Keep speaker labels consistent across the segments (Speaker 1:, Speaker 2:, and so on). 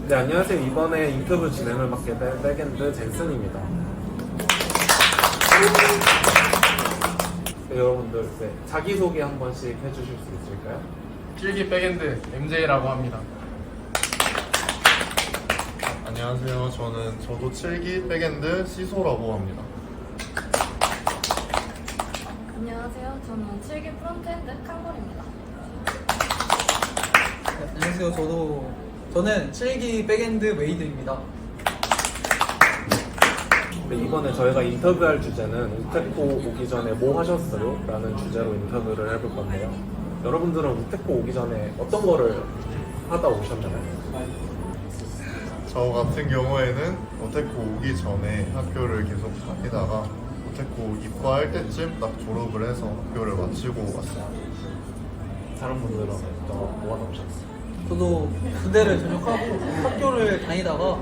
Speaker 1: 네, 안녕하세요. 이번에 인터뷰 진행을 맡게 된 백엔드 젠슨입니다. 네, 여러분들 자기소개 한 번씩 해주실 수 있을까요?
Speaker 2: 필기 백엔드 MJ라고 합니다.
Speaker 3: 안녕하세요. 저도 7기 백엔드 시소라고 합니다.
Speaker 4: 안녕하세요. 저는 7기 프론트엔드 칸골입니다.
Speaker 5: 네, 안녕하세요. 저는 7기 백엔드 웨이드입니다.
Speaker 1: 네, 이번에 저희가 인터뷰할 주제는 우테코 오기 전에 뭐 하셨어요? 라는 주제로 인터뷰를 해볼 건데요. 여러분들은 우테코 오기 전에 어떤 거를 하다 오셨나요?
Speaker 3: 저 같은 경우에는 우테코 오기 전에 학교를 계속 다니다가 우테코 입과할 때쯤 딱 졸업을 해서 학교를 마치고 왔어요.
Speaker 1: 다른 분들은 뭐 하다 오셨어요?
Speaker 5: 저도 부대를 전역하고 학교를 다니다가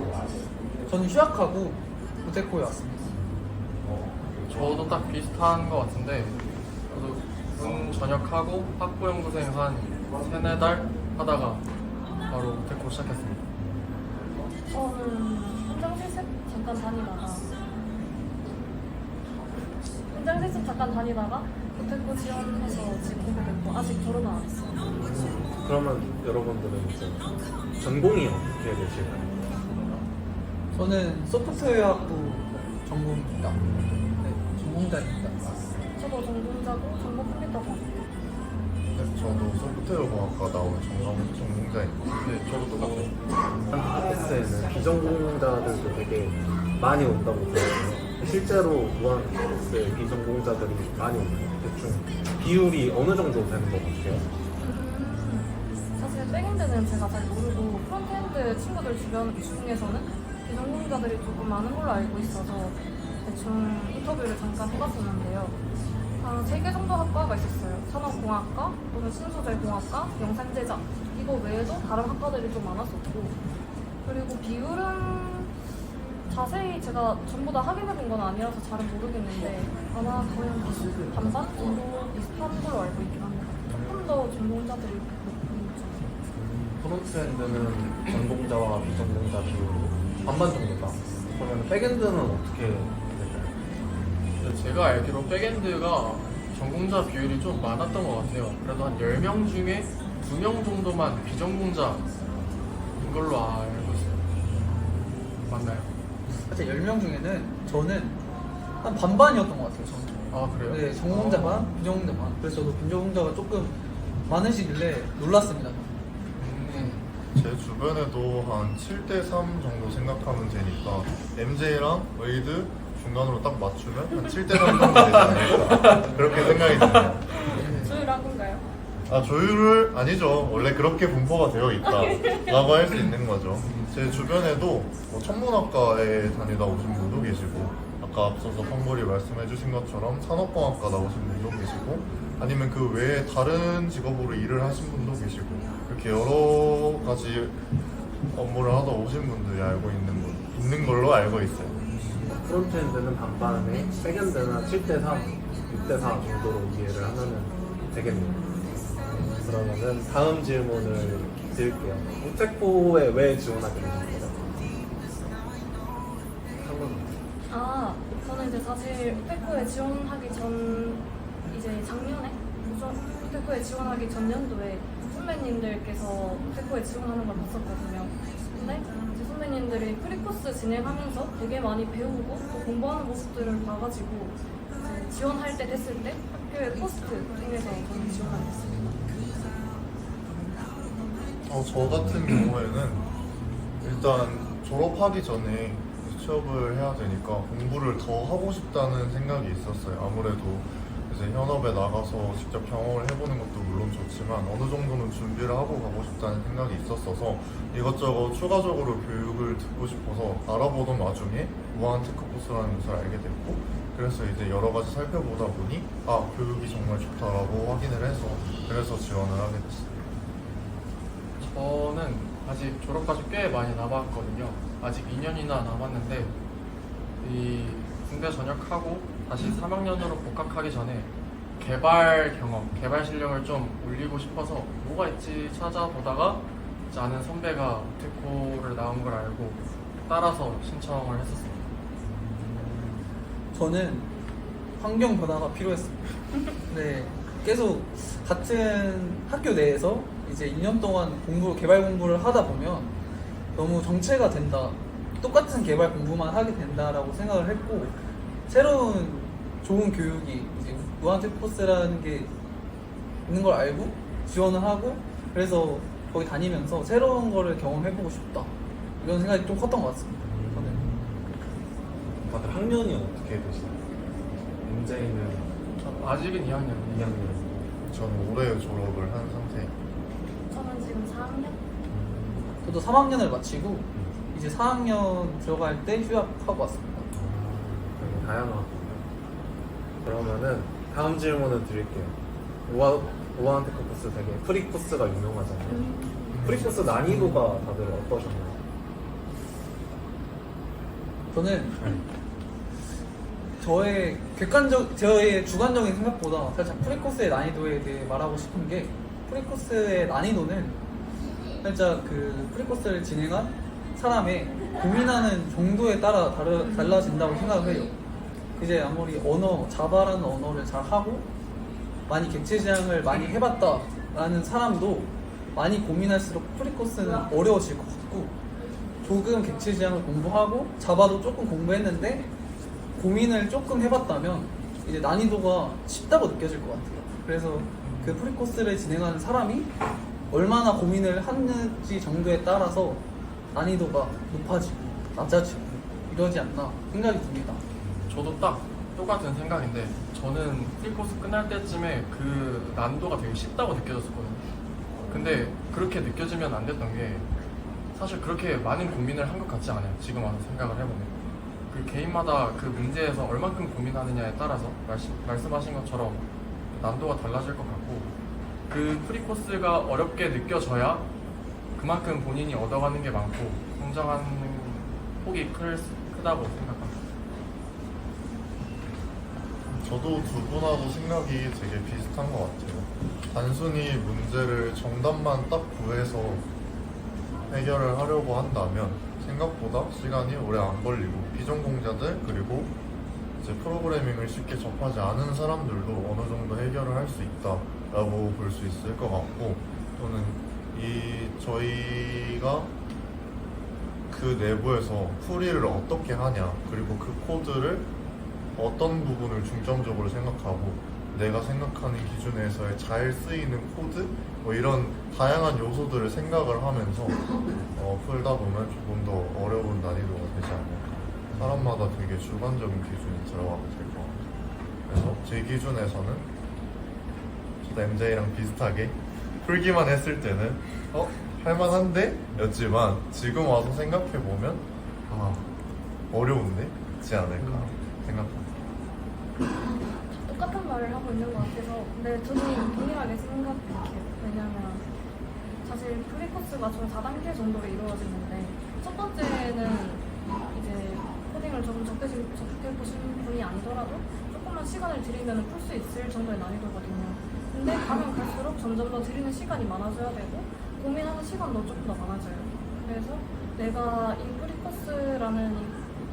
Speaker 5: 저는 휴학하고 우테코에 왔습니다.
Speaker 2: 저도 딱 비슷한 것 같은데 저도 군 전역하고 학부연구생 한 3-4달 하다가 바로 우테코 시작했습니다.
Speaker 4: 저는 현장 실습 잠깐 다니다가 우테코 지원해서 지금 오게 됐고 아직 졸업은 안 했어요.
Speaker 1: 그러면 여러분들은 이제 전공이 어떻게 되실까요?
Speaker 5: 저는 소프트웨어학부 전공입니다. 네, 전공자입니다.
Speaker 4: 저도 전공자고 전공 컴퓨터공학입니다.
Speaker 3: 네, 저도 소프트웨어공학과 나온 전공자입니다.
Speaker 2: 네, 저도 똑같아요.
Speaker 1: 무한캐스트에는 비전공자들도 되게 많이 온다고 들었어요. 실제로 무한캐스트에 비전공자들이 많이 오나요? 대충 비율이 어느 정도 되는 것 같아요?
Speaker 4: 사실 백엔드는 제가 잘 모르고 프론트엔드 친구들 주변 중에서는 비전공자들이 조금 많은 걸로 알고 있어서 대충 인터뷰를 잠깐 해봤었는데요. 한 3개 정도 학과가 있었어요. 산업공학과, 또는 신소재공학과, 영상제작. 이거 외에도 다른 학과들이 좀 많았었고, 그리고 비율은 자세히 제가 전부 다 확인해본 건 아니라서 잘은 모르겠는데 아마 거의 한 반반 정도 비슷한 걸로 알고 있긴 합니다. 조금 더 전공자들이 높은 쪽.
Speaker 1: 프론트엔드는 전공자와 비전공자 비율이 반반 정도다. 그러면 백엔드는 어떻게 될까요?
Speaker 2: 근데 제가 알기로 백엔드가 전공자 비율이 좀 많았던 것 같아요. 그래도 한 10명 중에 2명 정도만 비전공자인 걸로 알고 있어요. 맞나요?
Speaker 5: 사실 10명 중에는 저는 한 반반이었던 것 같아요. 저는.
Speaker 2: 아, 그래요?
Speaker 5: 네, 전공자 반, 비전공자 반. 그래서 저도 비전공자가 조금 많으시길래 놀랐습니다.
Speaker 3: 제 주변에도 한 7대3 정도 생각하면 되니까 MJ랑 웨이드 중간으로 딱 맞추면 한 7대3 정도 되지 않을까 그렇게 생각이 듭니다.
Speaker 4: 조율한 건가요?
Speaker 3: 아, 조율을 아니죠. 원래 그렇게 분포가 되어 있다라고 할 수 있는 거죠. 제 주변에도 뭐 천문학과에 다니다 오신 분도 계시고, 아까 앞서서 펑볼이 말씀해주신 것처럼 산업공학과 나오신 분도 계시고, 아니면 그 외에 다른 직업으로 일을 하신 분도 계시고, 이렇게 여러 가지 업무를 하다 오신 분들이 있는 걸로 알고 있어요.
Speaker 1: 프론트엔드는 반반에 백엔드는 7대3, 6대4 정도로 이해를 하면 되겠네요. 그러면은 다음 질문을 드릴게요. 우테코에 왜 지원하게 되셨어요?
Speaker 4: 저는 이제 사실 우테코에 지원하기 전 이제 작년에 우테코에 지원하기 전 연도에 선배님들께서 우테코에 지원하는 걸 봤었거든요. 근데 이제 선배님들이 프리코스 진행하면서 되게 많이 배우고 또 공부하는 모습들을 봐가지고 이제 지원할 때 됐을 때 학교의 포스트 통해서 저는 지원하게 됐습니다.
Speaker 3: 저 같은 경우에는 일단 졸업하기 전에 취업을 해야 되니까 공부를 더 하고 싶다는 생각이 있었어요. 아무래도 이제 현업에 나가서 직접 경험을 해보는 것도 물론 좋지만 어느 정도는 준비를 하고 가고 싶다는 생각이 있었어서 이것저것 추가적으로 교육을 듣고 싶어서 알아보던 와중에 무한 테크코스라는 것을 알게 됐고, 그래서 이제 여러 가지 살펴보다 보니 교육이 정말 좋다라고 확인을 해서 그래서 지원을 하게 됐어요.
Speaker 2: 저는 아직 졸업까지 꽤 많이 남았거든요. 아직 2년이나 남았는데 이 군대 전역하고 다시 3학년으로 복학하기 전에 개발 경험, 개발 실력을 좀 올리고 싶어서 뭐가 있지 찾아보다가 이제 아는 선배가 우테코를 나온 걸 알고 따라서 신청을 했었어요.
Speaker 5: 저는 환경 변화가 필요했습니다. 네, 계속 같은 학교 내에서 이제 2년 동안 개발 공부를 하다 보면 너무 정체가 된다. 똑같은 개발 공부만 하게 된다라고 생각을 했고, 새로운 좋은 교육이 이제 무한테코스라는 게 있는 걸 알고 지원을 하고, 그래서 거기 다니면서 새로운 거를 경험해보고 싶다, 이런 생각이 좀 컸던 것 같습니다. 저는.
Speaker 1: 다들 학년이 어떻게 되시나요? MJ는
Speaker 2: 전 아직은 2학년이에요.
Speaker 1: 2학년.
Speaker 3: 저는 올해 졸업을 한 상태예요.
Speaker 4: 저는 지금 4학년?
Speaker 5: 저도 3학년을 마치고 이제 4학년 들어갈 때 휴학하고 왔습니다.
Speaker 1: 되게 다양하군요. 그러면은 다음 질문을 드릴게요. 우아한테크 코스 되게 프리 코스가 유명하잖아요. 프리 코스 난이도가 다들 어떠셨나요?
Speaker 5: 저는 저의 주관적인 생각보다 살짝 프리코스의 난이도에 대해 말하고 싶은 게, 프리코스의 난이도는 살짝 그 프리코스를 진행한 사람의 고민하는 정도에 따라 달라진다고 생각을 해요. 이제 아무리 자바라는 언어를 잘 하고 많이 객체 지향을 많이 해봤다라는 사람도 많이 고민할수록 프리코스는 어려워질 것 같고, 조금 객체 지향을 공부하고 자바도 조금 공부했는데 고민을 조금 해봤다면 이제 난이도가 쉽다고 느껴질 것 같아요. 그래서 그 프리코스를 진행하는 사람이 얼마나 고민을 하는지 정도에 따라서 난이도가 높아지고 낮아지고 이러지 않나 생각이 듭니다.
Speaker 2: 저도 딱 똑같은 생각인데, 저는 프리코스 끝날 때쯤에 그 난이도가 되게 쉽다고 느껴졌었거든요. 근데 그렇게 느껴지면 안 됐던 게, 사실 그렇게 많은 고민을 한 것 같지 않아요. 지금 와서 생각을 해보면. 그 개인마다 그 문제에서 얼만큼 고민하느냐에 따라서 말씀하신 것처럼 난도가 달라질 것 같고, 그 프리코스가 어렵게 느껴져야 그만큼 본인이 얻어가는 게 많고 성장하는 폭이 크다고 생각합니다.
Speaker 3: 저도 두 분하고 생각이 되게 비슷한 것 같아요. 단순히 문제를 정답만 딱 구해서 해결을 하려고 한다면 생각보다 시간이 오래 안 걸리고, 비전공자들 그리고 이제 프로그래밍을 쉽게 접하지 않은 사람들도 어느 정도 해결을 할 수 있다라고 볼 수 있을 것 같고, 또는 저희가 그 내부에서 풀이를 어떻게 하냐, 그리고 그 코드를 어떤 부분을 중점적으로 생각하고 내가 생각하는 기준에서의 잘 쓰이는 코드, 뭐 이런 다양한 요소들을 생각을 하면서 풀다 보면 조금 더 어려운 난이도가 되지 않을까. 사람마다 되게 주관적인 기준이 들어가게 될 것 같아요. 그래서 제 기준에서는 저도 MJ랑 비슷하게 풀기만 했을 때는 할만한데? 였지만 지금 와서 생각해보면 어려운데? 지 않을까 생각합니다.
Speaker 4: 똑같은 말을 하고 있는 것 같아서, 근데 저는 동일하게 생각해요. 왜냐면 사실 프리코스가 총 4단계 정도로 이루어지는데, 첫 번째는 이제 코딩을 조금 접해보신 분이 아니더라도 조금만 시간을 들이면 풀 수 있을 정도의 난이도거든요. 근데 가면 갈수록 점점 더 들이는 시간이 많아져야 되고 고민하는 시간도 조금 더 많아져요. 그래서 내가 이 프리코스라는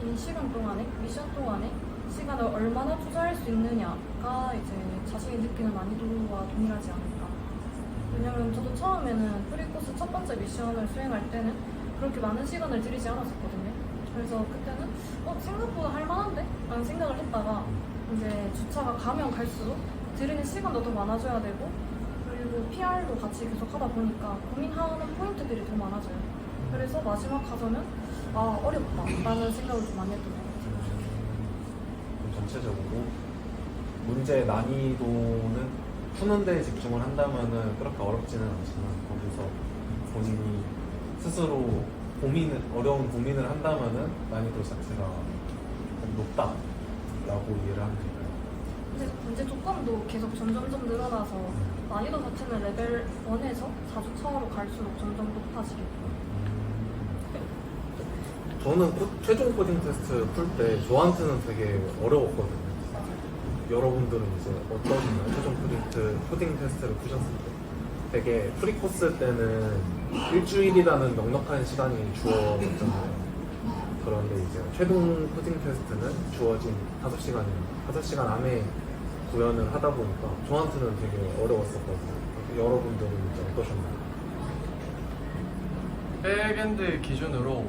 Speaker 4: 이 시간 동안에, 미션 동안에 시간을 얼마나 투자할 수 있느냐가 이제 자신이 느끼는 난이도와 동일하지 않을까. 왜냐면 저도 처음에는 프리코스 첫 번째 미션을 수행할 때는 그렇게 많은 시간을 들이지 않았었거든요. 그래서 그때는 생각보다 할만한데? 라는 생각을 했다가 이제 주차가 가면 갈수록 들이는 시간도 더 많아져야 되고, 그리고 PR도 같이 계속 하다 보니까 고민하는 포인트들이 더 많아져요. 그래서 마지막 가서는 어렵다 라는 생각을 좀 많이 했던 것 같아요.
Speaker 1: 전체적으로 문제의 난이도는 푸는 데 집중을 한다면은 그렇게 어렵지는 않지만, 거기서 본인이 스스로 어려운 고민을 한다면은 난이도 자체가 좀 높다라고 이해를 하면 될까요?
Speaker 4: 근데 문제 조건도 계속 점점점 늘어나서 난이도 자체는 레벨 1에서 4주차로 갈수록 점점 높아지겠고.
Speaker 1: 저는 최종 코딩 테스트 풀 때 저한테는 되게 어려웠거든요. 여러분들은 이제 어떠신가요? 최종 코딩 테스트를 푸셨을 때 되게 프리코스 때는 일주일이라는 넉넉한 시간이 주어졌잖아요. 그런데 이제 최종 코딩 테스트는 주어진 5시간 안에 구현을 하다 보니까 저한테는 되게 어려웠었거든요. 여러분들은 이제 어떠셨나요?
Speaker 2: 백엔드 기준으로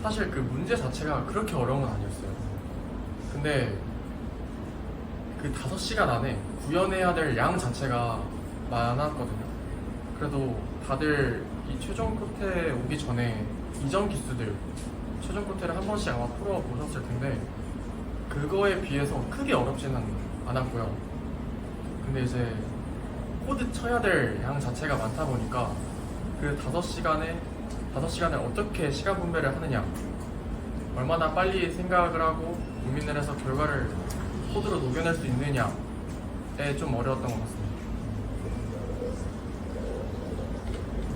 Speaker 2: 사실 그 문제 자체가 그렇게 어려운 건 아니었어요. 근데 그 5시간 안에 구현해야 될 양 자체가 많았거든요. 그래도 다들 이 최종 코트에 오기 전에 이전 기수들 최종 코트를 한 번씩 아마 풀어보셨을 텐데 그거에 비해서 크게 어렵지는 않았고요. 근데 이제 코드 쳐야 될 양 자체가 많다 보니까 그 5시간을 어떻게 시간 분배를 하느냐, 얼마나 빨리 생각을 하고 고민을 해서 결과를 코드로 녹여낼 수 있느냐에 좀 어려웠던 것 같습니다.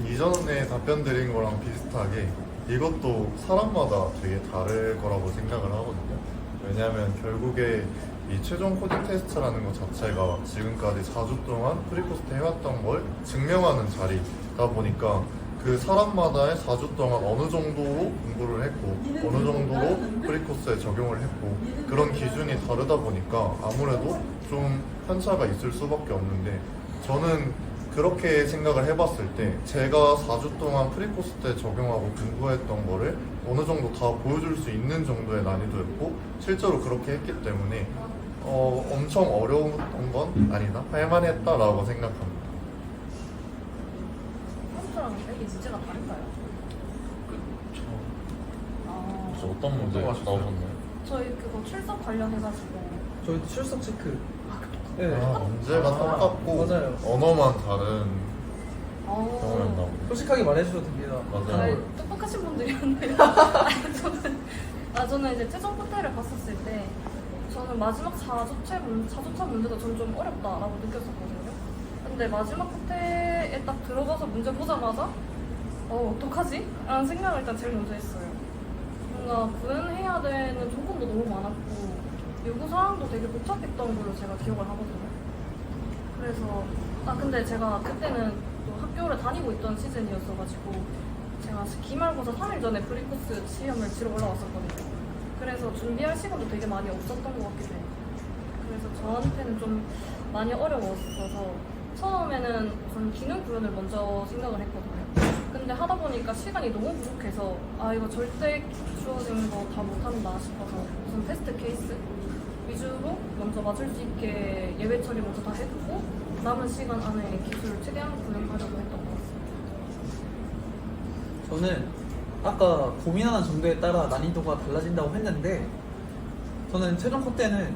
Speaker 3: 이전에 답변 드린 거랑 비슷하게 이것도 사람마다 되게 다를 거라고 생각을 하거든요. 왜냐하면 결국에 이 최종 코딩 테스트라는 것 자체가 지금까지 4주 동안 프리코스트 해왔던 걸 증명하는 자리다 보니까 그 사람마다의 4주 동안 어느 정도로 공부를 했고 어느 정도로 프리코스에 적용을 했고 그런 기준이 다르다 보니까 아무래도 좀 편차가 있을 수밖에 없는데 저는 그렇게 생각을 해봤을 때 제가 4주 동안 프리코스 때 적용하고 공부했던 거를 어느 정도 다 보여줄 수 있는 정도의 난이도였고 실제로 그렇게 했기 때문에 엄청 어려웠던 건 아니다 할만했다라고 생각합니다.
Speaker 4: 컴퓨터랑 되게 문제가 다른가요?
Speaker 2: 그쵸.
Speaker 4: 아,
Speaker 3: 혹시 어떤 문제
Speaker 2: 어떤 거 하셨어요?
Speaker 3: 나오셨나요?
Speaker 4: 저희 그거 출석 관련해가지고
Speaker 5: 저희 출석 체크. 네.
Speaker 3: 문제가 똑같고
Speaker 5: 맞아요.
Speaker 3: 언어만 다른
Speaker 4: 어,
Speaker 3: 경우였다고.
Speaker 5: 솔직하게 말해주셔도 됩니다.
Speaker 3: 맞아요.
Speaker 4: 똑똑하신 분들이었네요. 저는 이제 최종 코트를 봤었을 때 저는 마지막 4주차 문제도 전 좀 어렵다라고 느꼈었거든요. 근데 마지막 코트에 딱 들어가서 문제 보자마자 어떡하지? 라는 생각을 일단 제일 먼저 했어요. 뭔가 구현해야 되는 조건도 너무 많았고 요구사항도 되게 복잡했던 걸로 제가 기억을 하거든요. 그래서 근데 제가 그때는 또 학교를 다니고 있던 시즌이었어가지고 제가 기말고사 3일 전에 프리코스 시험을 치러 올라왔었거든요. 그래서 준비할 시간도 되게 많이 없었던 것 같기도 해요. 그래서 저한테는 좀 많이 어려웠어서 처음에는 우선 기능 구현을 먼저 생각을 했거든요. 근데 하다 보니까 시간이 너무 부족해서 이거 절대 주어진 거 다 못한다 싶어서 우선 테스트 케이스 위주로 먼저 맞을 수 있게 예외 처리 먼저 다 해두고 남은 시간 안에 기술을 최대한 구현하려고 했던 것 같습니다.
Speaker 5: 저는 아까 고민하는 정도에 따라 난이도가 달라진다고 했는데 저는 최종 컷 때는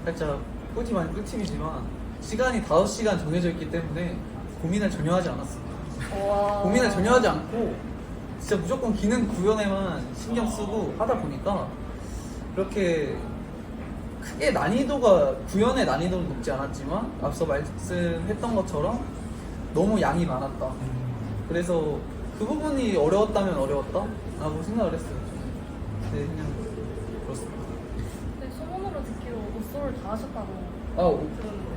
Speaker 5: 살짝 꿀팁 아닌 꿀팁이지만 시간이 5시간 정해져 있기 때문에 고민을 전혀 하지 않았습니다. 고민을 전혀 하지 않고 진짜 무조건 기능 구현에만 신경 쓰고 하다 보니까 그렇게 크게 난이도가 구현의 난이도는 높지 않았지만 앞서 말씀했던 것처럼 너무 양이 많았다. 그래서 그 부분이 어려웠다면 어려웠다라고 생각을 했어요. 네, 그냥 그렇습니다.
Speaker 4: 근데 소문으로 듣기로 옷소를 다 하셨다고
Speaker 5: 들었는데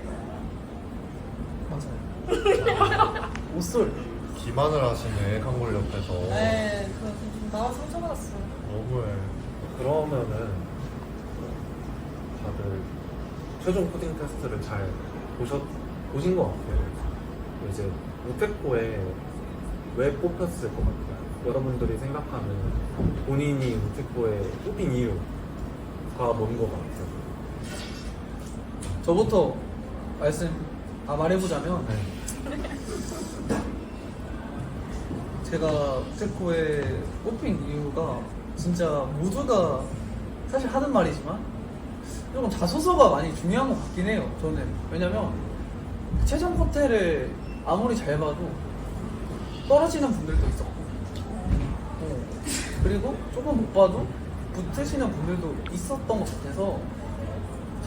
Speaker 5: 맞아요. 옷솔.
Speaker 3: 기만을 하시네 강골 옆에서.
Speaker 4: 네, 좀 마음 상처받았어요.
Speaker 3: 너무해.
Speaker 1: 그러면은 다들 최종 코딩 테스트를 잘 보신 것 같아요. 이제 우테코에 왜 뽑혔을 것 같아요? 여러분들이 생각하는 본인이 우테코에 뽑힌 이유가 뭔 것 같아요?
Speaker 5: 저부터 말해보자면 제가 우테코에 뽑힌 이유가 진짜 모두가 사실 하는 말이지만 조금 자소서가 많이 중요한 것 같긴 해요. 저는 왜냐면 최종 코트를 아무리 잘 봐도 떨어지는 분들도 있었고 그리고 조금 못 봐도 붙으시는 분들도 있었던 것 같아서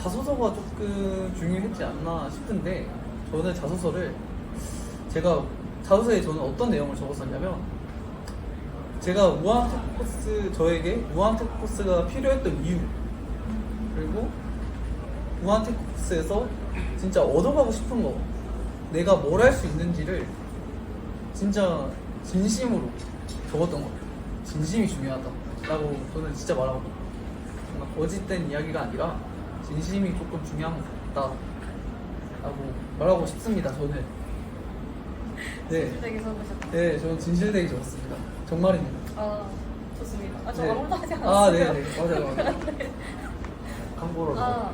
Speaker 5: 자소서가 조금 중요했지 않나 싶은데 저는 자소서에 저는 어떤 내용을 적었었냐면 제가 저에게 우한테크 코스가 필요했던 이유 그리고 우한테크 코스에서 진짜 얻어가고 싶은 거 내가 뭘 할 수 있는지를 진짜 진심으로 적었던 것 같아요. 진심이 중요하다라고 저는 진짜 말하고, 뭔가 거짓된 이야기가 아니라 진심이 조금 중요한 것 같다라고 말하고 싶습니다. 저는. 네,
Speaker 4: 되게 적으셨다.
Speaker 5: 네, 저는 진실되게 적었습니다. 정말입니다.
Speaker 4: 아, 좋습니다. 아, 저
Speaker 5: 네.
Speaker 4: 아무도 하지 않았어요.
Speaker 5: 아, 네, 네, 맞아요.
Speaker 1: 참고로
Speaker 4: 아,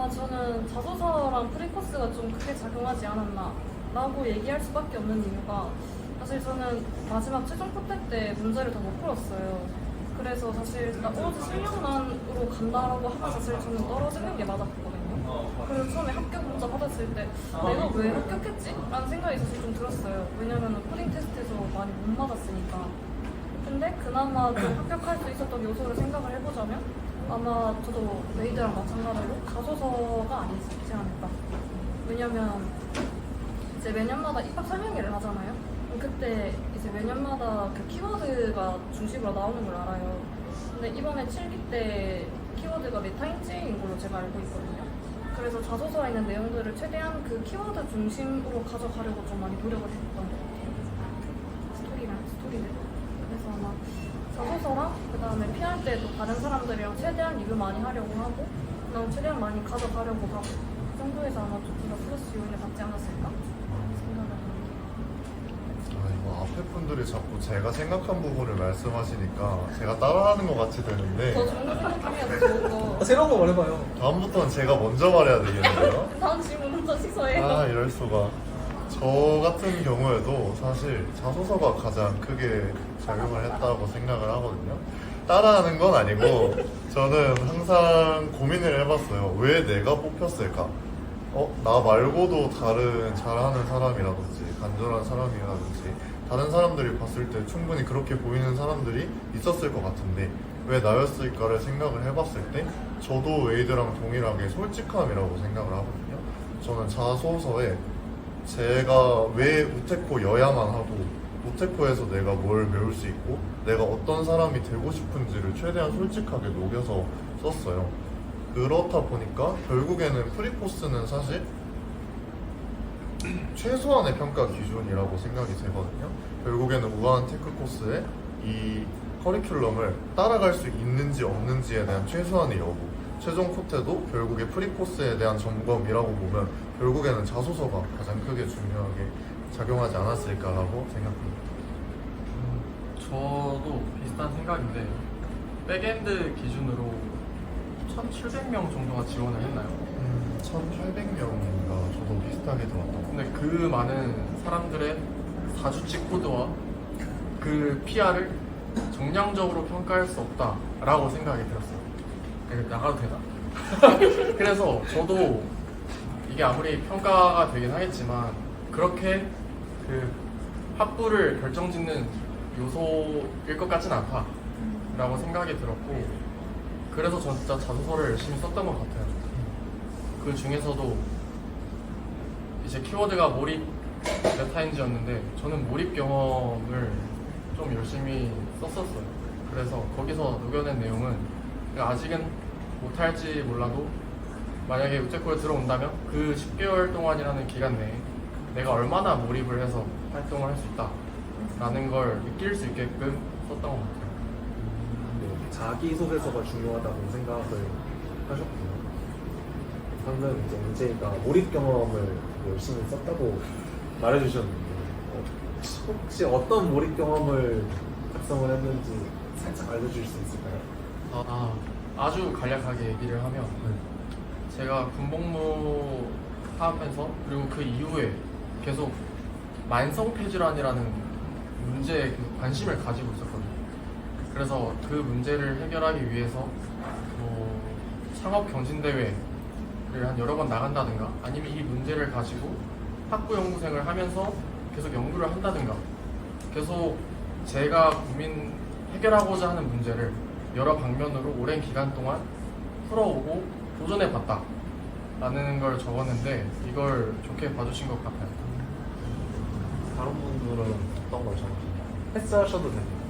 Speaker 4: 저는 자소서랑 프리코스가 좀 크게 작용하지 않았나 라고 얘기할 수밖에 없는 이유가, 사실 저는 마지막 최종 포테 때 문제를 다 못 풀었어요. 그래서 사실 오로지 실력만으로 간다라고 하면 사실 저는 떨어지는 게 맞았거든요. 그래서 처음에 합격 문자 받았을 때 내가 왜 합격했지? 라는 생각이 사실 좀 들었어요. 왜냐면 코딩 테스트에서 많이 못 맞았으니까. 근데 그나마 좀 합격할 수 있었던 요소를 생각을 해보자면 아마 저도 메이드랑 마찬가지로 자소서가 아니지 않을까. 왜냐면 이제 매년마다 입학 설명회를 하잖아요. 그럼 그때 이제 매년마다 그 키워드가 중심으로 나오는 걸 알아요. 근데 이번에 7기 때 키워드가 메타인지인 걸로 제가 알고 있거든요. 그래서 자소서에 있는 내용들을 최대한 그 키워드 중심으로 가져가려고 좀 많이 노력을 했던 것 같아요. 스토리를. 그래서 아마 자소서랑 그 다음에 PR 때도 다른 사람들이랑 최대한 리뷰 많이 하려고 하고, 그 다음에 최대한 많이 가져가려고 하고, 그 정도에서 아마 조금 더 플러스 요인을 받지 않았을까 생각을 합니다.
Speaker 3: 이거 앞에 분들이 자꾸 제가 생각한 부분을 말씀하시니까 제가 따라하는 것 같이 되는데,
Speaker 4: 더 좋은 거 생각해야 돼, 좋은 거.
Speaker 5: 새로운 거 말해봐요.
Speaker 3: 다음부터는 제가 먼저 말해야 되겠는데요?
Speaker 4: 다음 질문 먼저 취소해요.
Speaker 3: 아, 이럴 수가. 저 같은 경우에도 사실 자소서가 가장 크게 작용을 했다고 생각을 하거든요. 따라하는 건 아니고 저는 항상 고민을 해봤어요. 왜 내가 뽑혔을까? 나 말고도 다른 잘하는 사람이라든지 간절한 사람이라든지 다른 사람들이 봤을 때 충분히 그렇게 보이는 사람들이 있었을 것 같은데 왜 나였을까를 생각을 해봤을 때 저도 웨이드랑 동일하게 솔직함이라고 생각을 하거든요. 저는 자소서에 제가 왜 우테코여야만 하고 우테코에서 내가 뭘 배울 수 있고 내가 어떤 사람이 되고 싶은지를 최대한 솔직하게 녹여서 썼어요. 그렇다 보니까 결국에는 프리코스는 사실 최소한의 평가 기준이라고 생각이 되거든요. 결국에는 우아한 테크 코스에 이 커리큘럼을 따라갈 수 있는지 없는지에 대한 최소한의 여부, 최종 코테도 결국에 프리코스에 대한 점검이라고 보면 결국에는 자소서가 가장 크게 중요하게 작용하지 않았을까라고 생각합니다.
Speaker 2: 저도 비슷한 생각인데 백엔드 기준으로 1,700명 정도가 지원을 했나요?
Speaker 3: 1,800명인가 저도 비슷하게 들었던 것
Speaker 2: 근데 그 많은 사람들의 4주치 코드와 그 PR을 정량적으로 평가할 수 없다라고 생각이 들었어요. 이거 나가도 되나? 그래서 저도 이게 아무리 평가가 되긴 하겠지만 그렇게 그 학부를 결정짓는 요소일 것 같진 않다라고 생각이 들었고, 그래서 전 진짜 자소서를 열심히 썼던 것 같아요. 그 중에서도 이제 키워드가 몰입 메타인지였는데 저는 몰입 경험을 좀 열심히 썼었어요. 그래서 거기서 녹여낸 내용은 아직은 못할지 몰라도 만약에 우체코에 들어온다면 그 10개월 동안이라는 기간 내에 내가 얼마나 몰입을 해서 활동을 할 수 있다 라는 걸 느낄 수 있게끔 썼던 것 같아요.
Speaker 1: 자기소개서가 중요하다고 생각을 하셨군요. 방금 이제 은재이가 몰입 경험을 열심히 썼다고 말해주셨는데 혹시 어떤 몰입 경험을 작성을 했는지 살짝 알려주실 수 있을까요?
Speaker 2: 아주 간략하게 얘기를 하면 제가 군복무 하면서 그리고 그 이후에 계속 만성폐질환이라는 문제에 관심을 가지고 있었거든요. 그래서 그 문제를 해결하기 위해서 창업 경진대회를 한 여러 번 나간다든가 아니면 이 문제를 가지고 학부 연구생을 하면서 계속 연구를 한다든가 계속 제가 해결하고자 하는 문제를 여러 방면으로 오랜 기간 동안 풀어오고 도전해봤다 라는 걸 적었는데 이걸 좋게 봐주신 것 같아요.
Speaker 1: 다른 분들은 어떤 걸 적으셨나요? 패스하셔도 됩니다.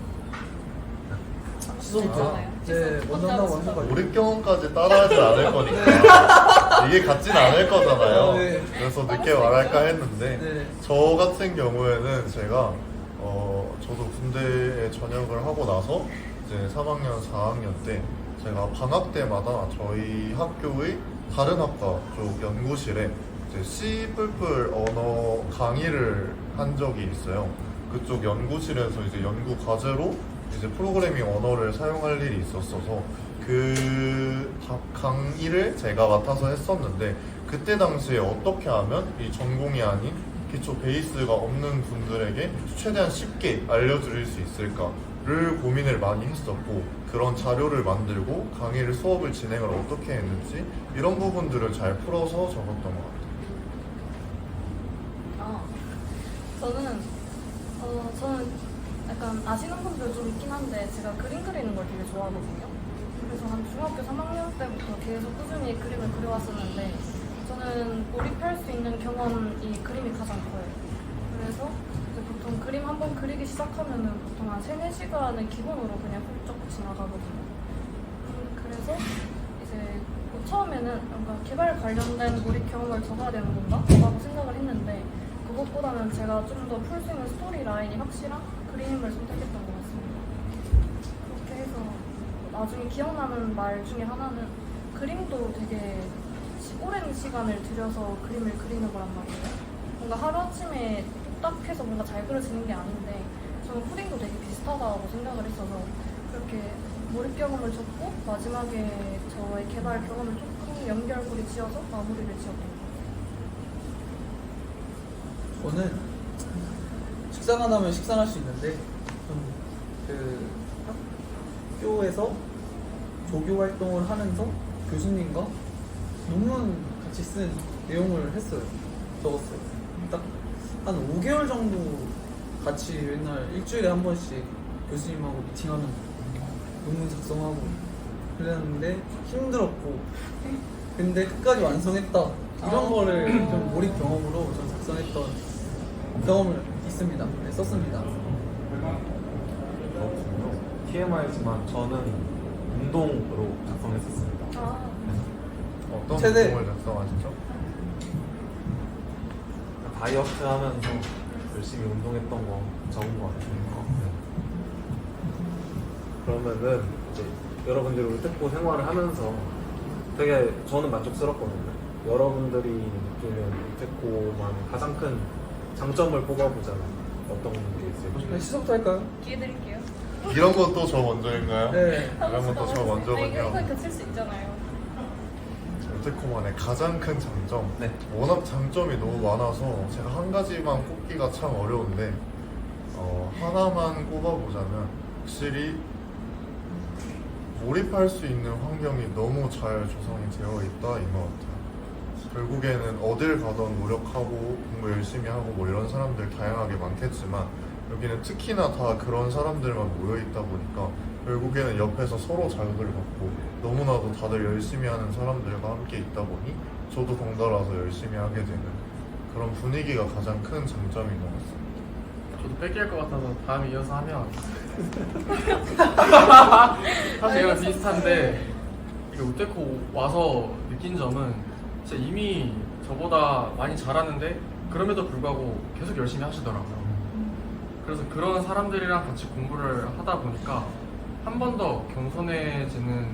Speaker 5: 수소부터.
Speaker 4: 있잖아요.
Speaker 5: 네, 먼저 한다고 하셔가지고
Speaker 3: 몰입 경험까지 따라하진 않을 거니까 이게 같진 않을 거잖아요.
Speaker 5: 네.
Speaker 3: 그래서 늦게 말할까 했는데
Speaker 5: 네.
Speaker 3: 저 같은 경우에는 제가 저도 군대에 전역을 하고 나서 이제 3학년, 4학년 때 제가 방학 때마다 저희 학교의 다른 학과 쪽 연구실에 이제 C++ 언어 강의를 한 적이 있어요. 그쪽 연구실에서 이제 연구 과제로 이제 프로그래밍 언어를 사용할 일이 있었어서 그 강의를 제가 맡아서 했었는데 그때 당시에 어떻게 하면 이 전공이 아닌 기초 베이스가 없는 분들에게 최대한 쉽게 알려드릴 수 있을까를 고민을 많이 했었고 그런 자료를 만들고 강의를 수업을 진행을 어떻게 했는지 이런 부분들을 잘 풀어서 적었던 것 같아요.
Speaker 4: 저는 약간 아시는 분들 좀 있긴 한데 제가 그림 그리는 걸 되게 좋아하거든요. 그래서 한 중학교 3학년 때부터 계속 꾸준히 그림을 그려왔었는데 저는 몰입할 수 있는 경험이 그림이 가장 커요. 그래서 이제 보통 그림 한 번 그리기 시작하면은 보통 한 3-4시간은 기본으로 그냥 훌쩍 지나가거든요. 그래서 이제 뭐 처음에는 뭔가 개발 관련된 몰입 경험을 적어야 되는 건가? 라고 생각을 했는데 그것보다는 제가 좀 더 풀 수 있는 스토리 라인이 확실한 그림을 선택했던 것 같습니다. 그렇게 해서 나중에 기억나는 말 중에 하나는 그림도 되게 오랜 시간을 들여서 그림을 그리는 거란 말이에요. 뭔가 하루아침에 뚝딱 해서 뭔가 잘 그려지는 게 아닌데 저는 코딩도 되게 비슷하다고 생각을 했어서 그렇게 몰입 경험을 적고 마지막에 저의 개발 경험을 조금 연결고리 지어서 마무리를 지었던 것 같아요.
Speaker 5: 저는 식상한 하면 식상할 수 있는데 그 학교에서 조교 활동을 하면서 교수님과 논문 같이 쓴 내용을 했어요. 적었어요. 딱 한 5개월 정도 같이 맨날 일주일에 한 번씩 교수님하고 미팅하면 논문 작성하고 그랬는데 힘들었고 근데 끝까지 완성했다 이런 거를 좀 몰입 경험으로 좀 작성했던 경험을 있습니다. 네, 썼습니다.
Speaker 1: 그렇군요. TMI지만 저는 운동으로 작성했었습니다.
Speaker 3: 어떤
Speaker 5: 최대-
Speaker 3: 내용을 작성하시죠?
Speaker 1: 다이어트 하면서 열심히 운동했던 거 적은 것 같아요. 그러면은 이제 여러분들이 울테코 생활을 하면서 되게 저는 만족스럽거든요. 여러분들이 느끼는 울테코만의 가장 큰 장점을 뽑아보자면 어떤 게
Speaker 5: 네,
Speaker 1: 있을까요?
Speaker 5: 시작부터 할까요?
Speaker 4: 기회 드릴게요.
Speaker 3: 이런 것도 저 먼저인가요?
Speaker 5: 네.
Speaker 3: 이런 것도 저 먼저군요.
Speaker 4: 이건 겹칠 수 있잖아요.
Speaker 3: 울테코만의 가장 큰 장점
Speaker 1: 네.
Speaker 3: 워낙 장점이 너무 많아서 제가 한 가지만 꼽기가 참 어려운데 하나만 꼽아보자면 확실히 몰입할 수 있는 환경이 너무 잘 조성이 되어 있다인 것 같아요. 결국에는 어딜 가던 노력하고 공부 열심히 하고 뭐 이런 사람들 다양하게 많겠지만 여기는 특히나 다 그런 사람들만 모여 있다 보니까 결국에는 옆에서 서로 자극을 받고 너무나도 다들 열심히 하는 사람들과 함께 있다 보니 저도 덩달아서 열심히 하게 되는 그런 분위기가 가장 큰 장점인 것 같습니다.
Speaker 2: 저도 뺏길 것 같아서 다음에 이어서 하면 사실 이거 비슷한데 이게 우테코 와서 느낀 점은 진짜 이미 저보다 많이 잘하는데 그럼에도 불구하고 계속 열심히 하시더라고요. 그래서 그런 사람들이랑 같이 공부를 하다 보니까 한 번 더 겸손해지는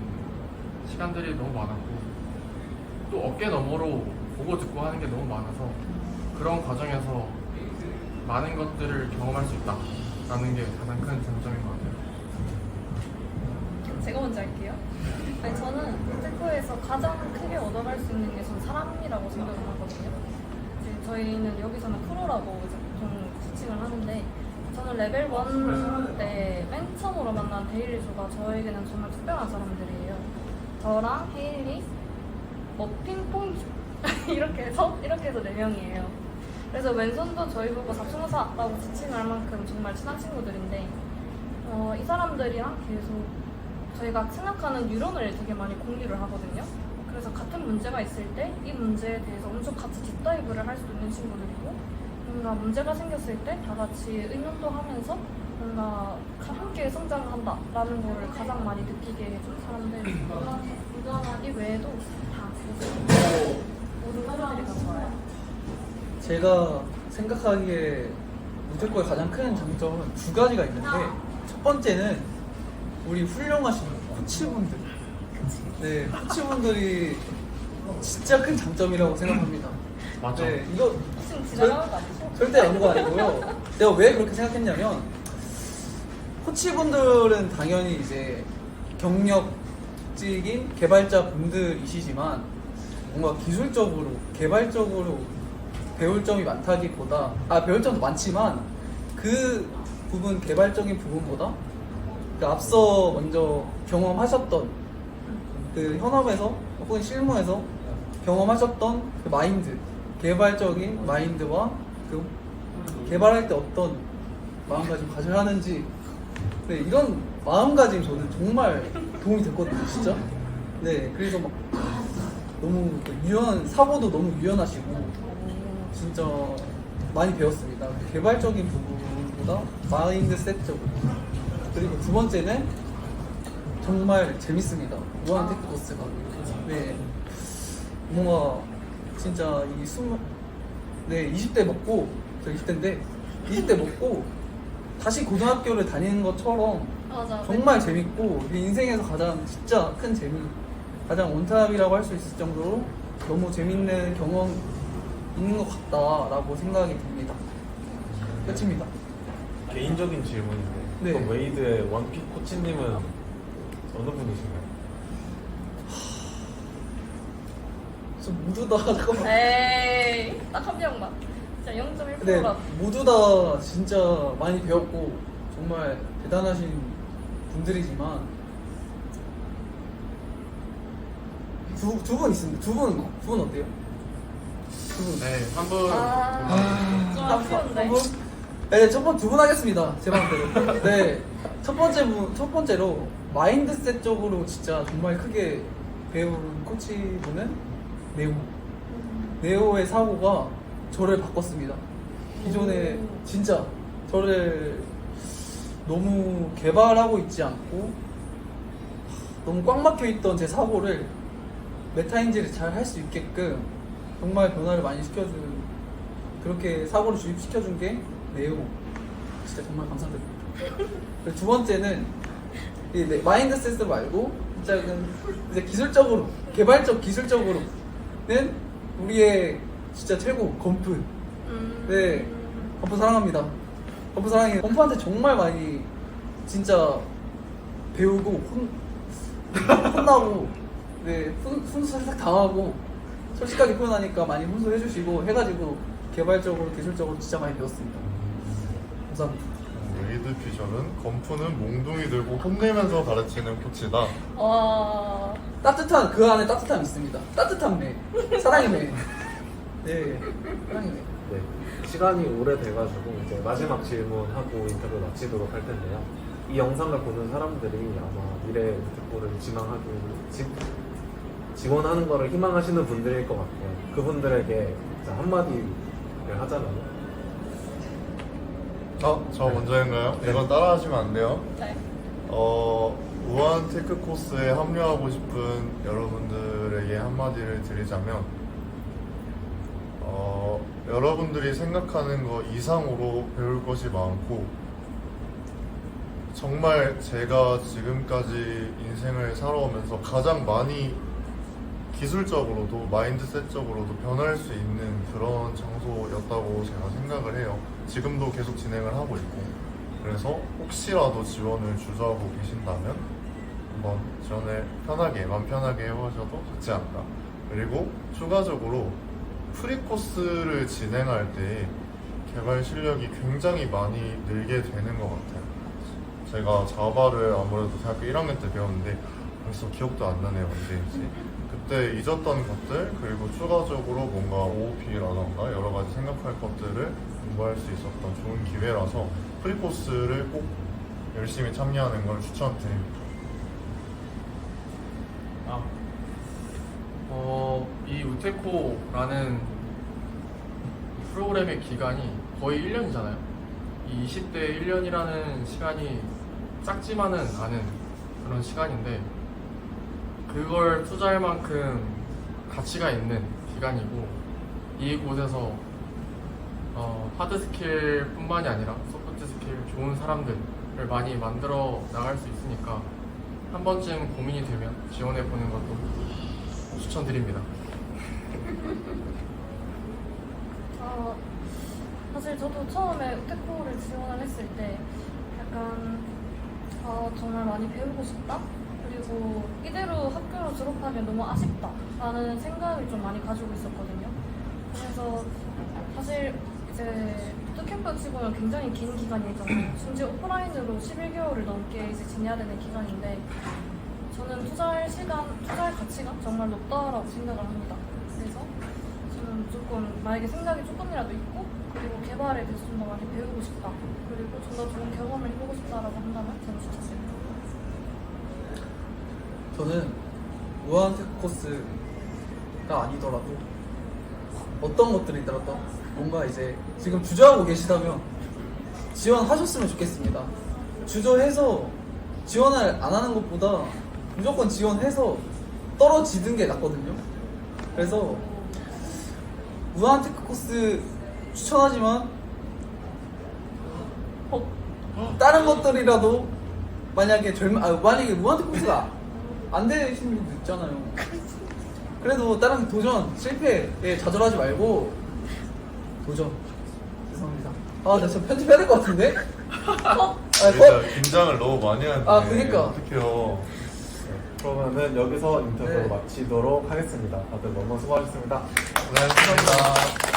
Speaker 2: 시간들이 너무 많았고 또 어깨 너머로 보고 듣고 하는 게 너무 많아서 그런 과정에서 많은 것들을 경험할 수 있다라는 게 가장 큰 장점인 것 같아요.
Speaker 4: 제가 먼저 할게요. 아니, 저는 울테코에서 가장 크게 얻어갈 수 있는 게 전 사람이라고 생각을 하거든요. 이제 저희는 여기서는 프로라고 이제 보통 지칭을 하는데 저는 레벨 1 때 맨 처음으로 만난 데일리조가 저에게는 정말 특별한 사람들이에요. 저랑 헤일리, 머핀, 퐁주 이렇게 해서 4명이에요. 그래서 왼손도 저희 보고 사충사라고 지칭할 만큼 정말 친한 친구들인데 이 사람들이랑 계속 저희가 생각하는 유론을 되게 많이 공유를 하거든요. 그래서 같은 문제가 있을 때 이 문제에 대해서 엄청 같이 딥다이브를 할 수 있는 친구들이고 뭔가 문제가 생겼을 때 다 같이 의논도 하면서 뭔가 함께 성장한다라는 걸 가장 많이 느끼게 해준 사람들. 이 외에도 다 모든 사람들이 다 좋아요.
Speaker 5: 제가 생각하기에 우테코의 가장 큰 장점은 두 가지가 있는데, 첫 번째는 우리 훌륭하신 코치분들. 네, 코치분들이 진짜 큰 장점이라고 생각합니다.
Speaker 2: 맞아.
Speaker 5: 네, 이거
Speaker 4: 지금 지나가는 거 아니죠?
Speaker 5: 절대 아닌 거 아니고요. 내가 왜 그렇게 생각했냐면, 코치분들은 당연히 이제 경력직인 개발자 분들이시지만 뭔가 기술적으로, 개발적으로 배울 점이 많다기보다, 배울 점도 많지만 그 부분, 개발적인 부분보다 그 앞서 먼저 경험하셨던 그 현업에서 혹은 실무에서 경험하셨던 그 마인드, 개발적인 마인드와 그 개발할 때 어떤 마음가짐 가져야 하는지, 네, 이런 마음가짐 저는 정말 도움이 됐거든요, 진짜. 네, 그래서 막 너무 사고도 너무 유연하시고 진짜 많이 배웠습니다. 개발적인 부분보다 마인드셋적으로. 그리고 두 번째는 정말 재밌습니다. 무한 테크 코스가. 네, 뭔가 진짜 20대 먹고, 저 20대인데 20대 먹고 다시 고등학교를 다니는 것처럼
Speaker 4: 맞아.
Speaker 5: 정말 재밌고, 인생에서 가장 진짜 큰 재미, 가장 원탑이라고 할 수 있을 정도로 너무 재밌는 경험 있는 것 같다라고 생각이 듭니다. 끝입니다.
Speaker 1: 개인적인 질문인데
Speaker 5: 네.
Speaker 1: 그럼 웨이드의 원픽 코치님은 어느 분이신가요?
Speaker 5: 좀 모두 다 잠깐만.
Speaker 4: 에이, 딱 한 명만. 진짜 0.1%라.
Speaker 5: 네, 모두 다 진짜 많이 배웠고 정말 대단하신 분들이지만 두 분 있습니다. 두 분 어때요? 두 분.
Speaker 2: 네, 한 분.
Speaker 4: 좀 아쉬운데.
Speaker 5: 네, 두 분 하겠습니다. 제 마음대로. 네, 첫 번째로 마인드셋 적으로 진짜 정말 크게 배운 코치분은 네오의 사고가 저를 바꿨습니다. 기존에 진짜 저를 너무 개발하고 있지 않고 너무 꽉 막혀 있던 제 사고를 메타인지를 잘 할 수 있게끔 정말 변화를 많이 시켜준, 그렇게 사고를 주입시켜준 게 네오. 진짜 정말 감사드립니다. 그리고 두 번째는 이 마인드셋 말고 진짜 이제 기술적으로, 개발적 기술적으로는 우리의 진짜 최고 건프. 네, 건프 사랑합니다. 건프 사랑해요. 건프한테 정말 많이 진짜 배우고 혼나고, 네, 훈수 살짝 당하고, 솔직하게 표현하니까 많이 훈수해주시고 해가지고 개발적으로 기술적으로 진짜 많이 배웠습니다. 감사합니다.
Speaker 3: 웨이드 피셜은 건프는 몽둥이 들고 혼내면서 가르치는 코치다.
Speaker 4: 와.
Speaker 5: 따뜻한, 그 안에 따뜻함이 있습니다. 따뜻한 매, 사랑의 매. 네, 사랑의 매.
Speaker 1: 네, 시간이 오래돼가지고 이제 마지막 질문하고 인터뷰 마치도록 할 텐데요. 이 영상을 보는 사람들이 아마 미래 우테코를 지원하는 거를 희망하시는 분들일 것 같아요. 그분들에게 진짜 한마디를 하자면.
Speaker 3: 저 먼저인가요? 이건 따라하시면 안 돼요.
Speaker 4: 네.
Speaker 3: 우한 테크 코스에 합류하고 싶은 여러분들에게 한마디를 드리자면, 여러분들이 생각하는 것 이상으로 배울 것이 많고, 정말 제가 지금까지 인생을 살아오면서 가장 많이 기술적으로도 마인드셋적으로도 변할 수 있는 그런 장소였다고 제가 생각을 해요. 지금도 계속 진행을 하고 있고, 그래서 혹시라도 지원을 주저하고 계신다면 한번 지원을 마음 편하게 해보셔도 좋지 않나. 그리고 추가적으로 프리코스를 진행할 때 개발 실력이 굉장히 많이 늘게 되는 것 같아요. 제가 자바를 아무래도 대학교 1학년 때 배웠는데 벌써 기억도 안 나네요, 언제인지. 그때 잊었던 것들, 그리고 추가적으로 뭔가 OOP라던가 여러 가지 생각할 것들을 공부할 수 있었던 좋은 기회라서 프리코스를 꼭 열심히 참여하는 걸 추천드립니다.
Speaker 2: 이 우테코라는 프로그램의 기간이 거의 1년이잖아요. 이 20대 1년이라는 시간이 작지만은 않은 그런 시간인데 그걸 투자할 만큼 가치가 있는 기간이고 이곳에서 하드 스킬 뿐만이 아니라 소프트 스킬 좋은 사람들을 많이 만들어 나갈 수 있으니까 한 번쯤 고민이 되면 지원해 보는 것도 추천드립니다.
Speaker 4: 사실 저도 처음에 우테코를 지원을 했을 때 약간 정말 많이 배우고 싶다? 그리고 이대로 학교를 졸업하면 너무 아쉽다 라는 생각을 좀 많이 가지고 있었거든요. 그래서 사실 이제 부트캠프 치고는 굉장히 긴 기간이잖아요. 심지어 오프라인으로 11개월을 넘게 이제 지내야 되는 기간인데 저는 투자할 가치가 정말 높다라고 생각을 합니다. 그래서 저는 무조건 만약에 생각이 조금이라도 있고 그리고 개발에 대해서 좀 더 많이 배우고 싶다 그리고 좀 더 좋은 경험을 해보고 싶다라고 한다면 저는 추천드립니다.
Speaker 5: 저는 무한테크 코스가 아니더라도 어떤 것들이더라도 뭔가 이제 지금 주저하고 계시다면 지원하셨으면 좋겠습니다. 주저해서 지원을 안 하는 것보다 무조건 지원해서 떨어지는 게 낫거든요. 그래서 무한테크 코스 추천하지만 다른 것들이라도 만약에 만약에 무한테크 코스가 안 되시는 분도 있잖아요. 그래도 다른 도전 실패에 좌절하지 말고 도전. 죄송합니다. 나 진짜 편집해야 될 것 같은데?
Speaker 3: 진짜 긴장을 너무 많이 하는데
Speaker 5: 그니까.
Speaker 3: 어떡해요.
Speaker 1: 그러면은 여기서 인터뷰를
Speaker 5: 네.
Speaker 1: 마치도록 하겠습니다. 다들 너무 수고하셨습니다.
Speaker 3: 고생하셨습니다.